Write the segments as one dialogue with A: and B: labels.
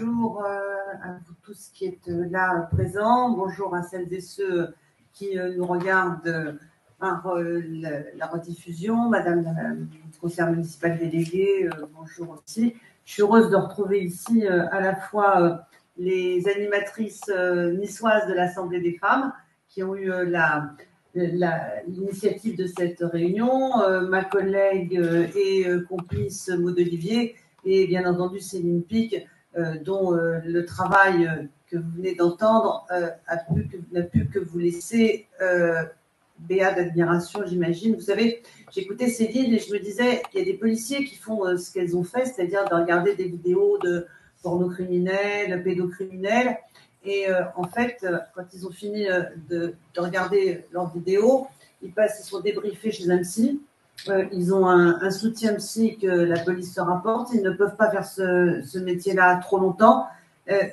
A: Bonjour à vous tous qui êtes là présents. Bonjour à celles et ceux qui nous regardent par la rediffusion. Madame la conseillère municipale déléguée, bonjour aussi. Je suis heureuse de retrouver ici à la fois les animatrices niçoises de l'Assemblée des femmes qui ont eu l'initiative de cette réunion, ma collègue et complice Maud Olivier et bien entendu Céline Pic, dont le travail que vous venez d'entendre n'a pu que vous laisser béat d'admiration, j'imagine. Vous savez, j'écoutais Céline et je me disais, il y a des policiers qui font ce qu'elles ont fait, c'est-à-dire de regarder des vidéos de pornocriminels, pédocriminels. Et en fait, quand ils ont fini de regarder leurs vidéos, ils sont débriefés chez un psy. Ils ont un soutien psy que la police leur apporte. Ils ne peuvent pas faire ce métier-là trop longtemps.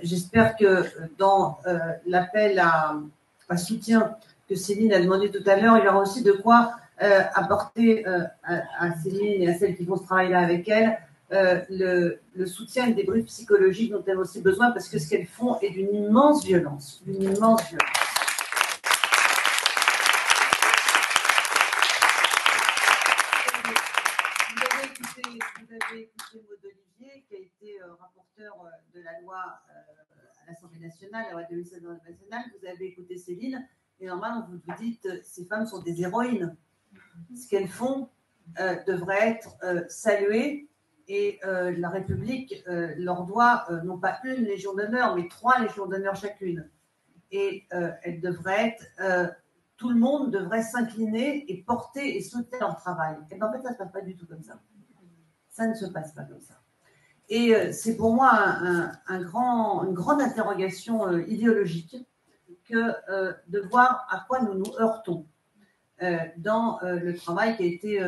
A: J'espère que dans l'appel à soutien que Céline a demandé tout à l'heure, il y aura aussi de quoi apporter à Céline et à celles qui font ce travail-là avec elle le soutien et le débrief psychologique dont elles ont aussi besoin, parce que ce qu'elles font est d'une immense violence. D'une immense violence. Vous avez écouté Maud Olivier, qui a été rapporteur de la loi à l'Assemblée nationale, la loi de l'Assemblée nationale. Vous avez écouté Céline, et normalement, vous vous dites, ces femmes sont des héroïnes. Ce qu'elles font devrait être salué, et la République leur doit non pas une Légion d'honneur, mais 3 Légions d'honneur chacune. Et elles devraient être... tout le monde devrait s'incliner et porter et soutenir leur travail. Et bien, en fait, ça ne se passe pas du tout comme ça. Ça ne se passe pas comme ça. Et c'est pour moi une grande interrogation idéologique que de voir à quoi nous nous heurtons dans le travail qui a été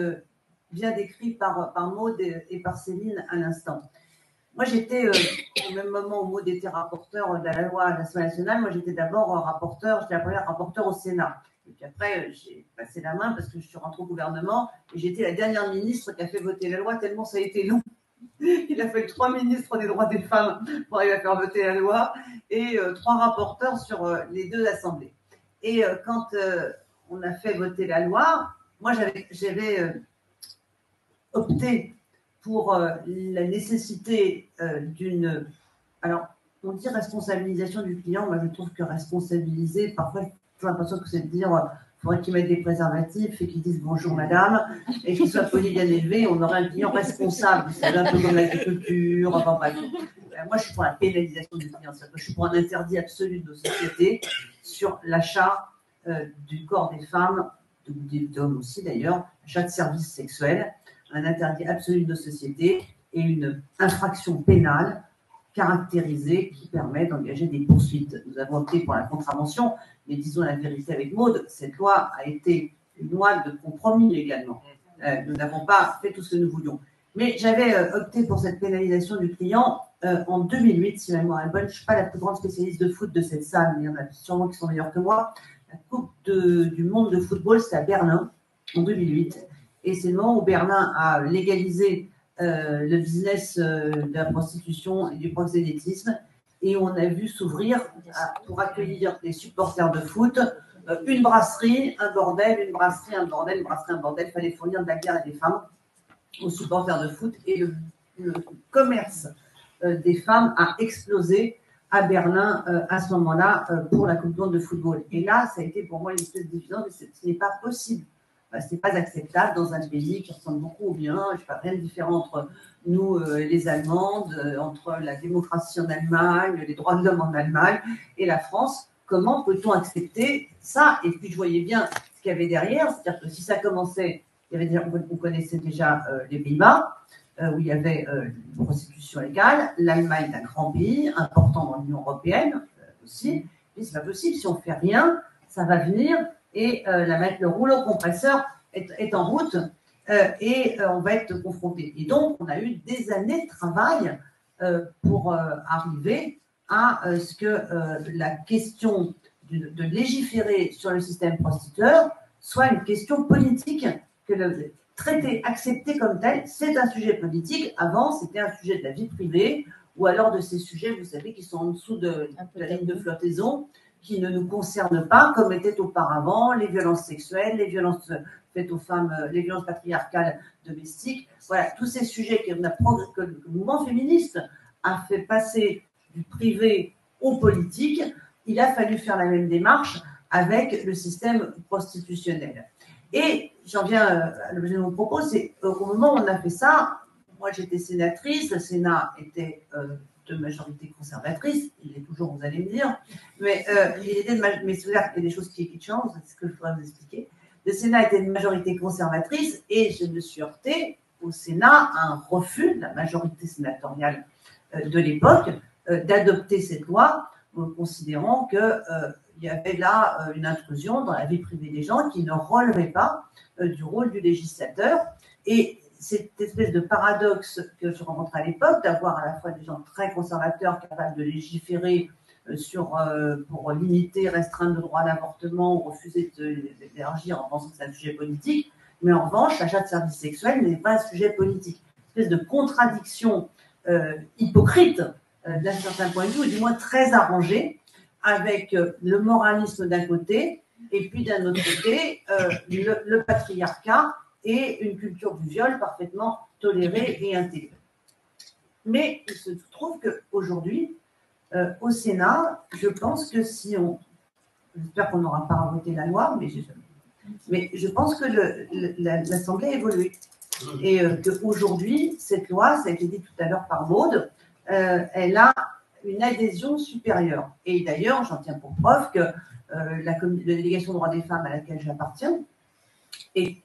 A: bien décrit par Maud et par Céline à l'instant. Moi, j'étais, au même moment où Maud était rapporteur de la loi à l'Assemblée nationale, moi j'étais d'abord j'étais la première rapporteure au Sénat. Et puis après, j'ai passé la main parce que je suis rentrée au gouvernement et j'étais la dernière ministre qui a fait voter la loi, tellement ça a été long. Il a fallu 3 ministres des droits des femmes pour arriver à faire voter la loi et 3 rapporteurs sur les 2 assemblées. Et quand on a fait voter la loi, moi j'avais opté pour la nécessité d'une... Alors, on dit responsabilisation du client. Moi, je trouve que responsabiliser, parfois, j'ai l'impression que c'est de dire il faudrait qu'ils mettent des préservatifs et qu'ils disent bonjour madame, et qu'ils soient polis bien élevés, on aurait un client responsable. C'est un peu comme l'agriculture. Enfin, bref. Moi, je suis pour la pénalisation du client. Je suis pour un interdit absolu de nos sociétés sur l'achat du corps des femmes, des hommes aussi d'ailleurs, l'achat de services sexuels, un interdit absolu de nos sociétés et une infraction pénale caractérisée qui permet d'engager des poursuites. Nous avons opté pour la contravention, mais disons la vérité avec Maud, cette loi a été une loi de compromis également. Nous n'avons pas fait tout ce que nous voulions. Mais j'avais opté pour cette pénalisation du client en 2008, si ma mémoire est bonne. Je ne suis pas la plus grande spécialiste de foot de cette salle, mais il y en a sûrement qui sont meilleurs que moi. La Coupe du monde de football, c'était à Berlin, en 2008. Et c'est le moment où Berlin a légalisé le business de la prostitution et du proxénétisme. Et on a vu s'ouvrir, pour accueillir les supporters de foot, une brasserie, un bordel, une brasserie, un bordel, une brasserie, un bordel. Il fallait fournir de la bière à des femmes, aux supporters de foot. Et le commerce des femmes a explosé à Berlin à ce moment-là pour la Coupe du monde de football. Et là, ça a été pour moi une espèce d'évidence, mais ce n'est pas possible. Ce n'est pas acceptable dans un pays qui ressemble beaucoup au mien. Je ne sais pas, rien de différent entre nous, les Allemandes, entre la démocratie en Allemagne, les droits de l'homme en Allemagne et la France. Comment peut-on accepter ça? Et puis je voyais bien ce qu'il y avait derrière, c'est-à-dire que si ça commençait, on connaissait déjà les Pays-Bas, où il y avait une prostitution légale, l'Allemagne est un grand pays, important dans l'Union européenne aussi, mais c'est pas possible, si on ne fait rien, ça va venir et le rouleau compresseur est en route et on va être confronté. Et donc, on a eu des années de travail pour arriver à ce que la question de légiférer sur le système prostitueur soit une question politique, que le traité accepté comme tel, c'est un sujet politique. Avant, c'était un sujet de la vie privée ou alors de ces sujets, vous savez, qui sont en dessous de la ligne de flottaison, qui ne nous concernent pas comme étaient auparavant les violences sexuelles, les violences faites aux femmes, les violences patriarcales domestiques. Voilà, tous ces sujets que le mouvement féministe a fait passer du privé au politique, il a fallu faire la même démarche avec le système prostitutionnel. Et j'en viens à l'objet de mon propos, c'est au moment où on a fait ça, moi j'étais sénatrice, le Sénat était de majorité conservatrice, il est toujours, vous allez me dire, mais il était mais c'est vrai qu'il y a des choses qui changent, c'est ce que je voudrais vous expliquer. Le Sénat était de majorité conservatrice et je me suis heurtée au Sénat à un refus de la majorité sénatoriale de l'époque d'adopter cette loi, considérant qu'il y avait là une intrusion dans la vie privée des gens qui ne relevait pas du rôle du législateur. Et cette espèce de paradoxe que je rencontrais à l'époque, d'avoir à la fois des gens très conservateurs capables de légiférer pour limiter, restreindre le droit à l'avortement ou refuser d'élargir en pensant que c'est un sujet politique, mais en revanche, l'achat de services sexuels n'est pas un sujet politique. Une espèce de contradiction hypocrite d'un certain point de vue, ou du moins très arrangée, avec le moralisme d'un côté, et puis d'un autre côté, le patriarcat et une culture du viol parfaitement tolérée et intégrée. Mais il se trouve qu'aujourd'hui, au Sénat, je pense que si on... J'espère qu'on n'aura pas à voter la loi, mais je pense que l'Assemblée a évolué. Et qu'aujourd'hui, cette loi, ça a été dit tout à l'heure par Maud, elle a une adhésion supérieure. Et d'ailleurs, j'en tiens pour preuve que la délégation droits des femmes à laquelle j'appartiens est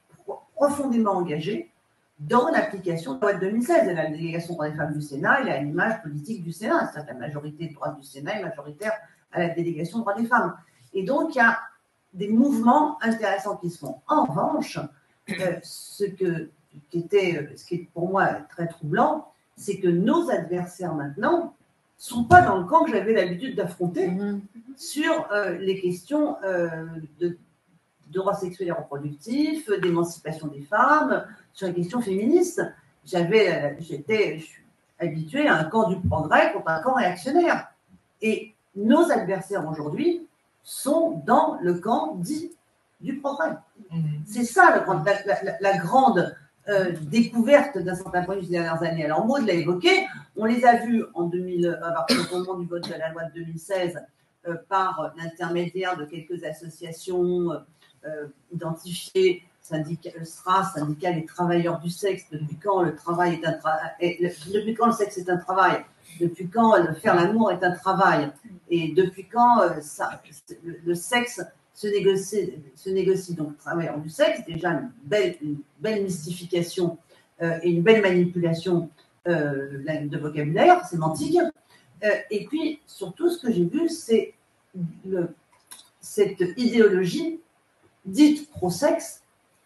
A: profondément engagée dans l'application de la loi de 2016. Et la délégation droits des femmes du Sénat, elle a une image politique du Sénat. C'est-à-dire que la majorité de droits du Sénat est majoritaire à la délégation droits des femmes. Et donc, il y a des mouvements intéressants qui se font. En revanche, ce qui est pour moi très troublant, c'est que nos adversaires maintenant ne sont pas dans le camp que j'avais l'habitude d'affronter sur les questions de droits sexuels et reproductifs, d'émancipation des femmes, sur les questions féministes. J'étais habituée à un camp du progrès contre un camp réactionnaire. Et nos adversaires aujourd'hui sont dans le camp dit du progrès. C'est ça la grande découverte d'un certain point de vue ces dernières années. Alors, Maud l'a évoqué, on les a vus au moment du vote de la loi de 2016 par l'intermédiaire de quelques associations identifiées, SRA, syndicat des travailleurs du sexe. Depuis quand le travail est depuis quand le sexe est un travail? Depuis quand faire l'amour est un travail? Et depuis quand le sexe se négocie? Donc, travailleurs du sexe, déjà une belle mystification et une belle manipulation de vocabulaire sémantique. Et puis, surtout, ce que j'ai vu, c'est cette idéologie dite pro-sexe,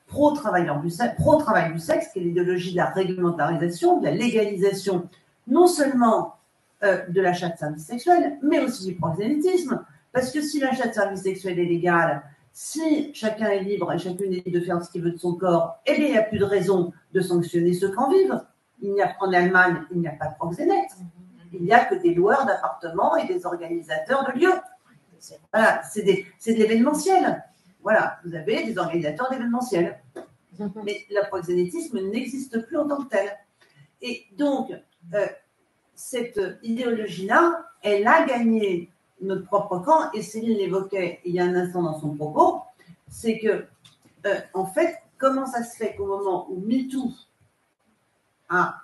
A: pro-travail du sexe, qui est l'idéologie de la réglementarisation, de la légalisation, non seulement de l'achat de services sexuels, mais aussi du proxénétisme. Parce que si l'achat de services sexuels est légal, si chacun est libre et chacune est libre de faire ce qu'il veut de son corps, eh bien, il n'y a plus de raison de sanctionner ceux qui en vivent. En Allemagne, il n'y a pas de proxénètes. Il n'y a que des loueurs d'appartements et des organisateurs de lieux. Voilà, c'est de l'événementiel. Voilà, vous avez des organisateurs d'événementiel. Mais le proxénétisme n'existe plus en tant que tel. Et donc, cette idéologie-là, elle a gagné notre propre camp, et Céline l'évoquait il y a un instant dans son propos, c'est que, en fait, comment ça se fait qu'au moment où MeToo a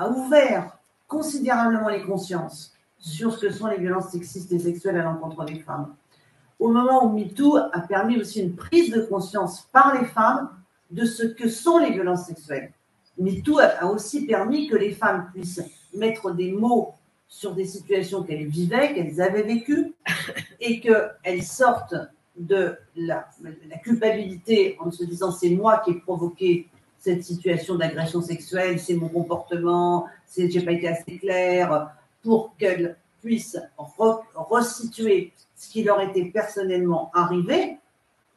A: ouvert considérablement les consciences sur ce que sont les violences sexistes et sexuelles à l'encontre des femmes, au moment où MeToo a permis aussi une prise de conscience par les femmes de ce que sont les violences sexuelles. MeToo a aussi permis que les femmes puissent mettre des mots sur des situations qu'elles vivaient, qu'elles avaient vécues, et qu'elles sortent de la culpabilité en se disant c'est moi qui ai provoqué cette situation d'agression sexuelle, c'est mon comportement, j'ai pas été assez claire, pour qu'elles puissent resituer ce qui leur était personnellement arrivé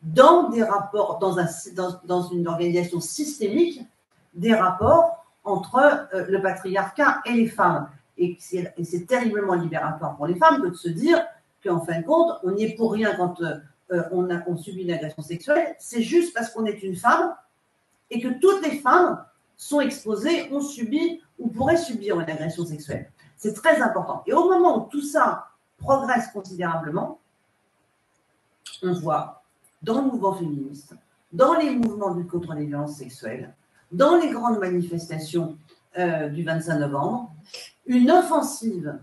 A: dans des rapports, dans une organisation systémique, des rapports entre le patriarcat et les femmes. Et c'est terriblement libératoire pour les femmes que de se dire qu'en fin de compte, on n'y est pour rien quand on subit une agression sexuelle. C'est juste parce qu'on est une femme et que toutes les femmes sont exposées, ont subi ou pourraient subir une agression sexuelle. C'est très important. Et au moment où tout ça progresse considérablement, on voit dans le mouvement féministe, dans les mouvements de lutte contre les violences sexuelles, dans les grandes manifestations du 25 novembre, une offensive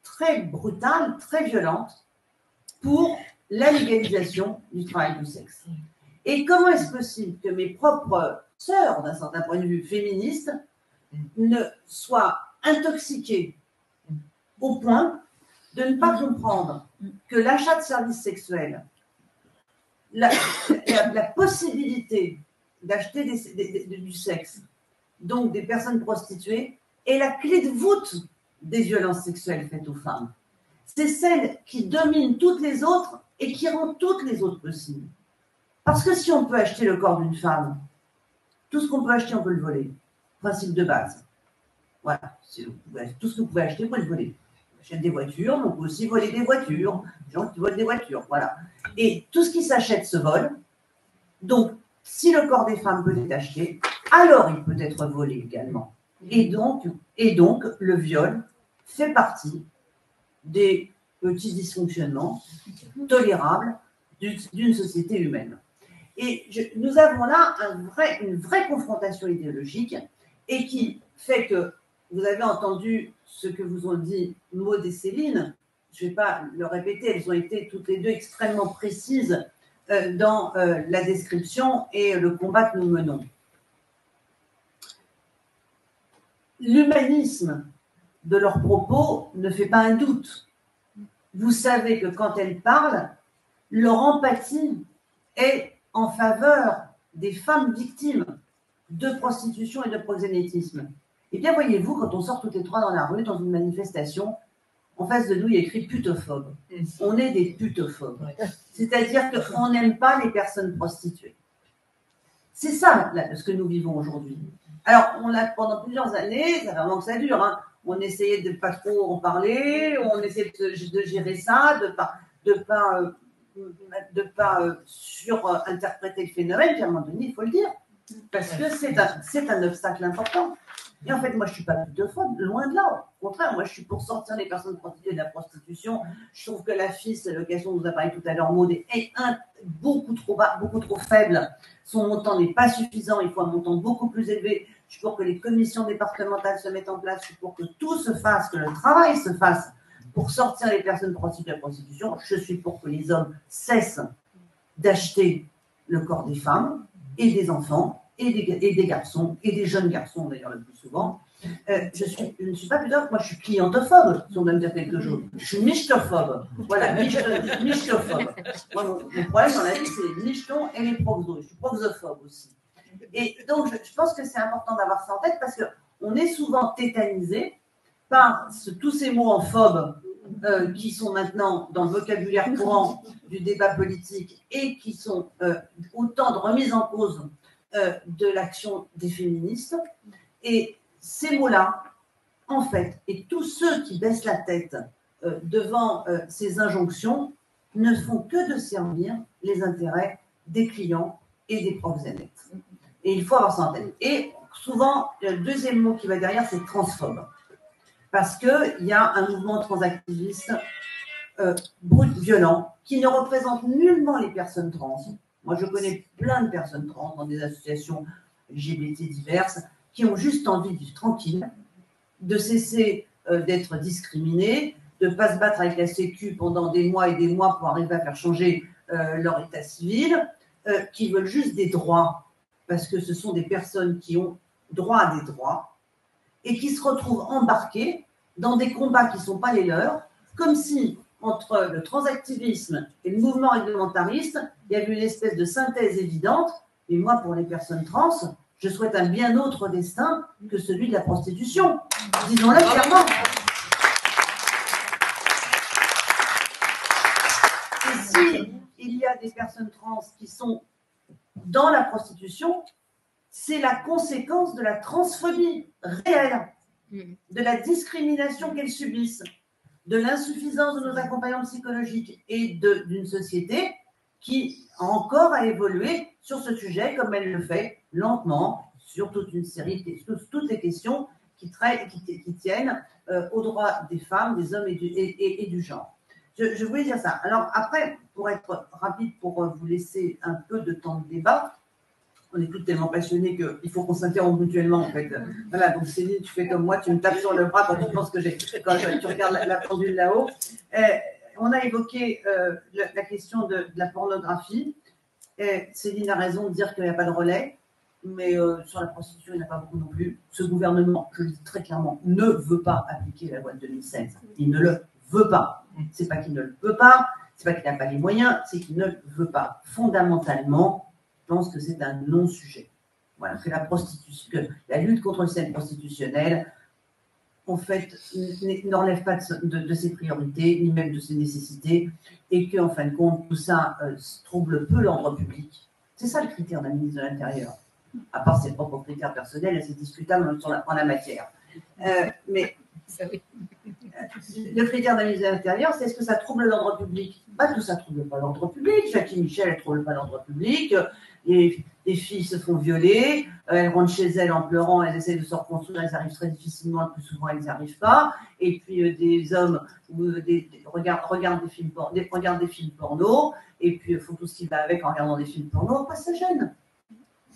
A: très brutale, très violente pour la légalisation du travail du sexe. Et comment est-ce possible que mes propres sœurs, d'un certain point de vue féministe, ne soient intoxiquées au point de ne pas comprendre que l'achat de services sexuels, la possibilité d'acheter du sexe, donc des personnes prostituées, est la clé de voûte des violences sexuelles faites aux femmes. C'est celle qui domine toutes les autres et qui rend toutes les autres possibles. Parce que si on peut acheter le corps d'une femme, tout ce qu'on peut acheter, on peut le voler. Principe de base. Voilà. Tout ce que vous pouvez acheter, vous pouvez le voler. On achète des voitures, mais on peut aussi voler des voitures. Les gens qui volent des voitures, voilà. Et tout ce qui s'achète se vole. Donc, si le corps des femmes peut être acheté, alors il peut être volé également. Et donc le viol fait partie des petits dysfonctionnements tolérables d'une société humaine. Et nous avons là une vraie confrontation idéologique et qui fait que vous avez entendu ce que vous ont dit Maud et Céline. Je ne vais pas le répéter, elles ont été toutes les deux extrêmement précises dans la description et le combat que nous menons. L'humanisme de leurs propos ne fait pas un doute. Vous savez que quand elles parlent, leur empathie est en faveur des femmes victimes de prostitution et de proxénétisme. Eh bien, voyez-vous, quand on sort toutes les trois dans la rue, dans une manifestation, en face de nous, il y a écrit putophobe. On est des putophobes. C'est-à-dire qu'on n'aime pas les personnes prostituées. C'est ça, là, ce que nous vivons aujourd'hui. Alors, pendant plusieurs années, ça fait vraiment que ça dure, hein, on essayait de ne pas trop en parler, on essayait de gérer ça, de pas surinterpréter le phénomène, puis à un moment donné, il faut le dire, parce que c'est un obstacle important. Et en fait, moi, je ne suis pas putophobe, loin de là. Au contraire, moi, je suis pour sortir les personnes prostituées de la prostitution. Je trouve que la FIS, l'allocation dont vous avez parlé tout à l'heure, Maud, est beaucoup trop bas, beaucoup trop faible. Son montant n'est pas suffisant, il faut un montant beaucoup plus élevé. Je suis pour que les commissions départementales se mettent en place, je suis pour que tout se fasse, que le travail se fasse pour sortir les personnes prostituées de la prostitution. Je suis pour que les hommes cessent d'acheter le corps des femmes et des enfants et des garçons, et des jeunes garçons d'ailleurs le plus souvent. Je ne suis pas plutôt, moi je suis clientophobe, si on doit me dire quelque chose. Je suis michetophobe. Voilà, michetophobe. Moi, mon problème dans la vie, c'est les michetons et les proxos. Je suis proxophobe aussi. Et donc, je pense que c'est important d'avoir ça en tête parce qu'on est souvent tétanisé par tous ces mots en phobe qui sont maintenant dans le vocabulaire courant du débat politique et qui sont autant de remises en cause de l'action des féministes. Et ces mots-là, en fait, et tous ceux qui baissent la tête devant ces injonctions ne font que de servir les intérêts des clients et des proxénètes. Et il faut avoir ça en tête. Et souvent, le deuxième mot qui va derrière, c'est transphobe. Parce qu'il y a un mouvement transactiviste brut, violent, qui ne représente nullement les personnes trans. Moi, je connais plein de personnes trans dans des associations LGBT diverses qui ont juste envie de vivre tranquille, de cesser d'être discriminées, de ne pas se battre avec la Sécu pendant des mois et des mois pour arriver à faire changer leur état civil, qui veulent juste des droits, parce que ce sont des personnes qui ont droit à des droits et qui se retrouvent embarquées dans des combats qui ne sont pas les leurs, comme si, entre le transactivisme et le mouvement réglementariste, il y avait une espèce de synthèse évidente. Et moi, pour les personnes trans, je souhaite un bien autre destin que celui de la prostitution. Disons-le clairement. Et si il y a des personnes trans qui sont dans la prostitution, c'est la conséquence de la transphobie réelle, de la discrimination qu'elles subissent, de l'insuffisance de nos accompagnants psychologiques et d'une société qui a encore à évoluer sur ce sujet, comme elle le fait lentement, sur toute une série, toutes les questions qui tiennent aux droits des femmes, des hommes et du genre. Je voulais dire ça. Alors après, pour être rapide, pour vous laisser un peu de temps de débat, on est tous tellement passionnés qu'il faut qu'on s'interrompe mutuellement, en fait. Voilà, donc Céline, tu fais comme moi, tu me tapes sur le bras quand tu penses que quand tu regardes la pendule là-haut. On a évoqué la question de la pornographie. Céline a raison de dire qu'il n'y a pas de relais, mais sur la prostitution, il n'y en a pas beaucoup non plus. Ce gouvernement, je le dis très clairement, ne veut pas appliquer la loi de 2016. Il ne le veut pas. C'est pas qu'il ne le veut pas, c'est pas qu'il n'a pas les moyens, c'est qu'il ne veut pas. Fondamentalement, je pense que c'est un non-sujet. Voilà, que la lutte contre le système prostitutionnel, en fait, ne relève pas de ses priorités, ni même de ses nécessités, et qu'en fin de compte, tout ça trouble peu l'ordre public. C'est ça le critère d'un ministre de l'Intérieur. À part ses propres critères personnels, c'est discutable en la matière. Mais le critère d'un ministre de l'Intérieur, c'est est-ce que ça trouble l'ordre public? Pas tout ça ne trouble pas l'ordre public. Jackie Michel, elle ne trouble pas l'ordre public. Les filles se font violer, elles rentrent chez elles en pleurant, elles essaient de se reconstruire, elles arrivent très difficilement, le plus souvent elles n'y arrivent pas. Et puis des hommes regardent des films porno, et puis font tout ce qui va avec en regardant des films porno. Pas ça gêne?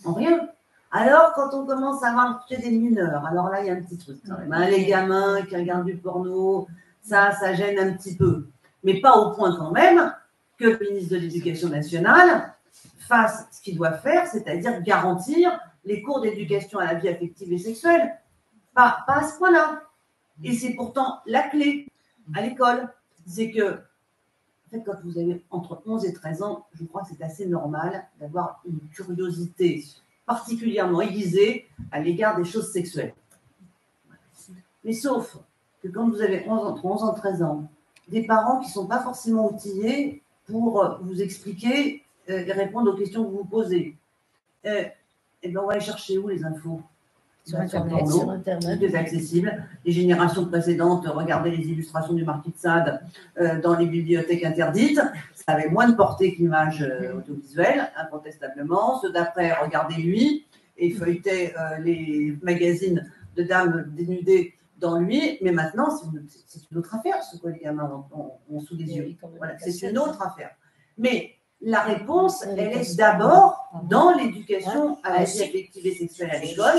A: En rien. Alors, quand on commence à voir des mineurs, alors là, il y a un petit truc quand même. Les gamins qui regardent du porno, ça gêne un petit peu. Mais pas au point quand même que le ministre de l'Éducation nationale fasse ce qu'il doit faire, c'est-à-dire garantir les cours d'éducation à la vie affective et sexuelle. Pas à ce point-là. Et c'est pourtant la clé à l'école. C'est que, en fait, quand vous avez entre 11 et 13 ans, je crois que c'est assez normal d'avoir une curiosité particulièrement aiguisée à l'égard des choses sexuelles. Mais sauf que quand vous avez entre 11 et 13 ans, des parents qui ne sont pas forcément outillés pour vous expliquer et répondre aux questions que vous posez. Et bien, on va aller chercher où les infos?
B: Sur Internet.
A: Tout est accessible. Les générations précédentes regardaient les illustrations du marquis de Sade dans les bibliothèques interdites. Ça avait moins de portée que l'image audiovisuelle, incontestablement. Ceux d'après regardaient lui et feuilletaient les magazines de dames dénudées dans lui. Mais maintenant, c'est une autre affaire, ce que les gamins ont sous les yeux. Voilà, c'est une autre affaire. Mais la réponse, elle est d'abord dans l'éducation à la vie affective et sexuelle à l'école,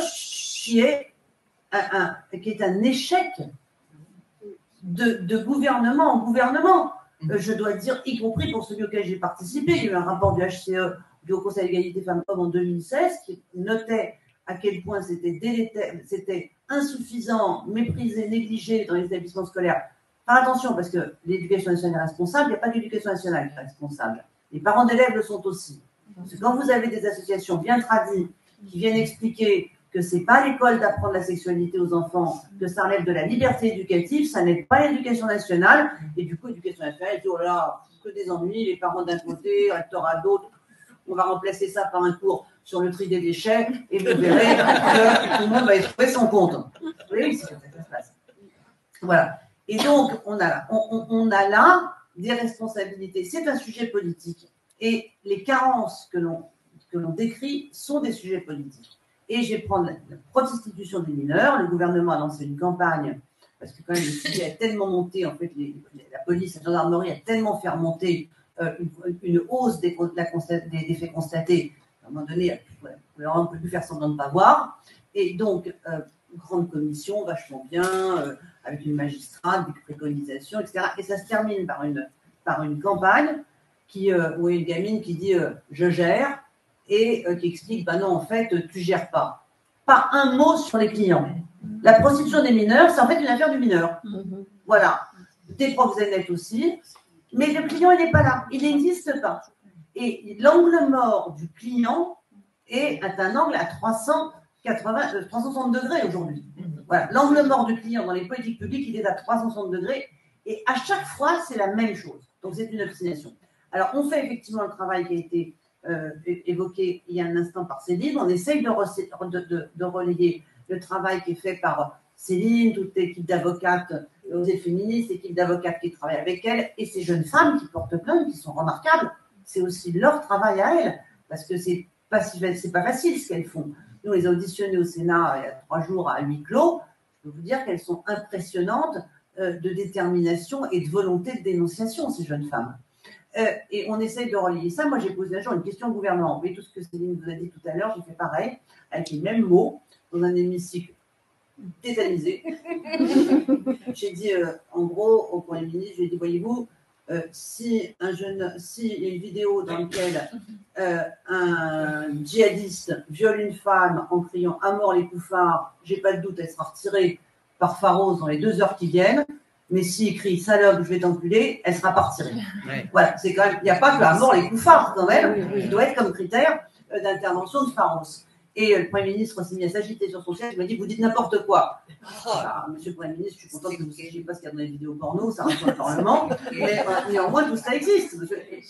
A: qui est un échec de gouvernement en gouvernement. Je dois dire, y compris pour celui auquel j'ai participé. Il y a eu un rapport du HCE, du Haut Conseil d'égalité femmes-hommes en 2016, qui notait à quel point c'était délétère, c'était insuffisant, méprisé, négligé dans les établissements scolaires. Faire attention, parce que l'éducation nationale est responsable, il n'y a pas d'éducation nationale qui est responsable. Les parents d'élèves le sont aussi. Parce que quand vous avez des associations bien tradies qui viennent expliquer que ce n'est pas l'école d'apprendre la sexualité aux enfants, que ça relève de la liberté éducative, ça n'est pas l'éducation nationale. Et du coup, l'éducation nationale, elle dit, oh là, que des ennuis, les parents d'un côté, le rectorat d'autre. On va remplacer ça par un cours sur le tri des déchets et vous verrez que tout le monde va y trouver son compte. Oui, c'est comme ça que ça se passe. Voilà. Et donc, on a là des responsabilités. C'est un sujet politique. Et les carences que l'on décrit sont des sujets politiques. Et je vais prendre la prostitution des mineurs. Le gouvernement a lancé une campagne, parce que quand même le sujet a tellement monté, en fait, la police, la gendarmerie a tellement fait remonter une hausse des faits constatés. À un moment donné, on ne peut plus faire semblant de ne pas voir. Et donc, grande commission, vachement bien, avec une magistrate, des préconisations, etc. Et ça se termine par une campagne où il y a une gamine qui dit je gère et qui explique non, en fait, tu ne gères pas. Pas un mot sur les clients. La prostitution des mineurs, c'est en fait une affaire du mineur. Voilà. Des proxénètes aussi. Mais le client, il n'est pas là. Il n'existe pas. Et l'angle mort du client est un angle à 360 degrés aujourd'hui. Voilà. L'angle mort du client dans les politiques publiques, il est à 360 degrés. Et à chaque fois, c'est la même chose. Donc, c'est une obstination. Alors, on fait effectivement le travail qui a été évoqué il y a un instant par Céline. On essaye de relayer le travail qui est fait par Céline, toute l'équipe d'avocates Osez Féministes, l'équipe d'avocates qui travaille avec elle, et ces jeunes femmes qui portent plainte, qui sont remarquables. C'est aussi leur travail à elles, parce que c'est pas facile ce qu'elles font. Nous, les auditionnées au Sénat il y a 3 jours à huis clos. Je peux vous dire qu'elles sont impressionnantes de détermination et de volonté de dénonciation, ces jeunes femmes. Et on essaye de relier ça. Moi, j'ai posé un jour une question au gouvernement. Vous voyez tout ce que Céline vous a dit tout à l'heure, j'ai fait pareil, avec les mêmes mots, dans un hémicycle tétanisé. J'ai dit, en gros, au Premier ministre, j'ai dit, voyez-vous, si il y a une vidéo dans laquelle un djihadiste viole une femme en criant « à mort les couffards », j'ai pas de doute, elle sera retirée par Pharos dans les 2 heures qui viennent. Mais s'il crie « salope, je vais t'enculer », elle sera pas retirée. Ouais. Voilà, c'est quand même, il n'y a pas que « à mort les couffards » quand même, qui doit être comme critère d'intervention de Pharos. Et le Premier ministre s'est mis à s'agiter sur son siège, il m'a dit « vous dites n'importe quoi ». Alors, monsieur le Premier ministre, je suis contente que vous ne sachiez pas ce qu'il y a dans les vidéos porno, ça reste sur le Parlement, mais néanmoins tout ça existe.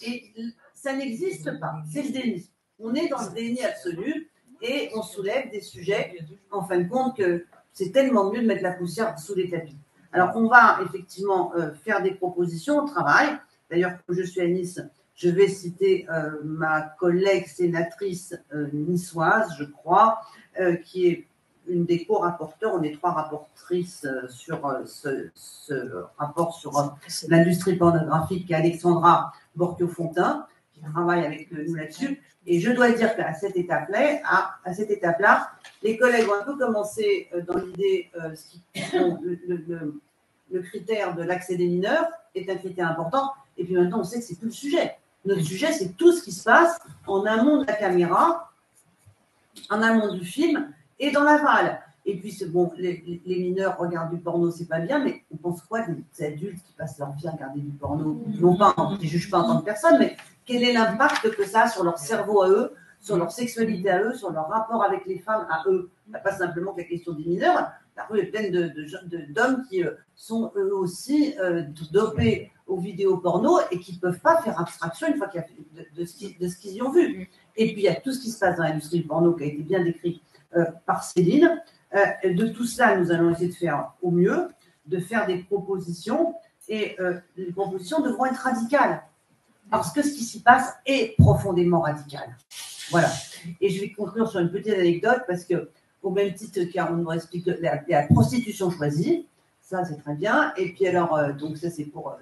A: Et ça n'existe pas, c'est le déni. On est dans le déni absolu et on soulève des sujets, en fin de compte, que c'est tellement mieux de mettre la poussière sous les tapis. Alors, on va effectivement faire des propositions au travail. D'ailleurs, comme je suis à Nice, je vais citer ma collègue sénatrice niçoise, je crois, qui est une des co-rapporteurs. On est 3 rapportrices sur ce rapport sur l'industrie pornographique, qui est Alexandra Borchio-Fontin, qui travaille avec nous là-dessus. Et je dois dire qu'à cette étape-là, les collègues ont un peu commencé dans l'idée, le critère de l'accès des mineurs est un critère important. Et puis maintenant, on sait que c'est plus le sujet. Notre sujet, c'est tout ce qui se passe en amont de la caméra, en amont du film et dans l'aval. Et puis, c'est bon, les mineurs regardent du porno, c'est pas bien, mais on pense quoi des adultes qui passent leur vie à regarder du porno? Non pas, je ne juge pas en tant que personne, mais quel est l'impact que ça a sur leur cerveau à eux, sur leur sexualité à eux, sur leur rapport avec les femmes à eux? Pas simplement que la question des mineurs, la rue est pleine d'hommes qui sont eux aussi dopés aux vidéos porno et qui ne peuvent pas faire abstraction une fois qu'il y a de ce qu'ils y ont vu. Et puis il y a tout ce qui se passe dans l'industrie du porno qui a été bien décrit par Céline. De tout cela, nous allons essayer de faire au mieux, de faire des propositions, et les propositions devront être radicales, parce que ce qui s'y passe est profondément radical. Voilà. Et je vais conclure sur une petite anecdote, parce que, au même titre qu'on nous explique la prostitution choisie, ça c'est très bien, et puis alors, donc ça c'est pour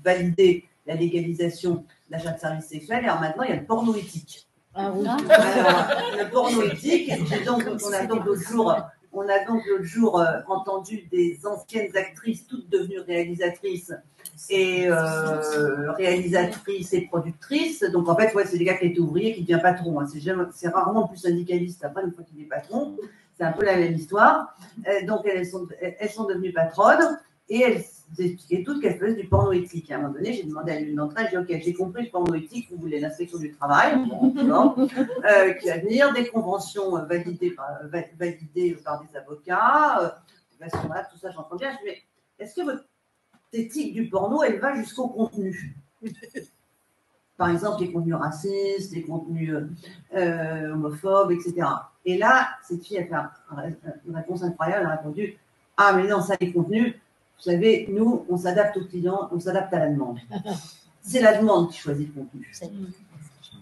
A: valider la légalisation de l'achat de services sexuels, et alors maintenant il y a le porno éthique. Ah oui. Alors, le porno éthique, on a donc l'autre jour entendu des anciennes actrices, toutes devenues réalisatrices et productrices. Donc en fait, ouais, c'est des gars qui étaient ouvriers qui deviennent patrons. Hein. C'est rarement le plus syndicaliste après une fois qu'il est patron. C'est un peu la même histoire. Donc elles sont devenues patronnes et elles expliquaient toutes qu'elles faisaient du porno éthique. À un moment donné, j'ai demandé à l'une d'entre elles, j'ai dit ok, j'ai compris le porno éthique, vous voulez l'inspection du travail, qui va venir, des conventions validées par des avocats, tout ça j'entends bien. Je dis, mais est-ce que votre éthique du porno, elle va jusqu'au contenu? Par exemple, les contenus racistes, les contenus homophobes, etc. Et là, cette fille a fait une réponse incroyable, elle a répondu « Ah, mais non, ça, les contenus, vous savez, nous, on s'adapte aux clients, on s'adapte à la demande. C'est la demande qui choisit le contenu. »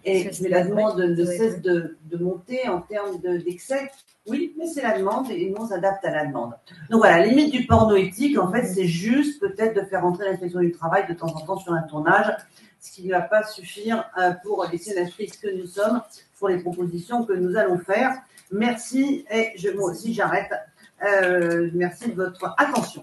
A: Et la demande ne cesse de monter en termes d'excès. Oui, mais c'est la demande et nous, on s'adapte à la demande. Donc voilà, la limite du porno éthique, en fait, c'est juste peut-être de faire entrer l'inspection du travail de temps en temps sur un tournage, ce qui ne va pas suffire pour les sénatrices que nous sommes, pour les propositions que nous allons faire. Merci, et moi aussi j'arrête. Merci de votre attention.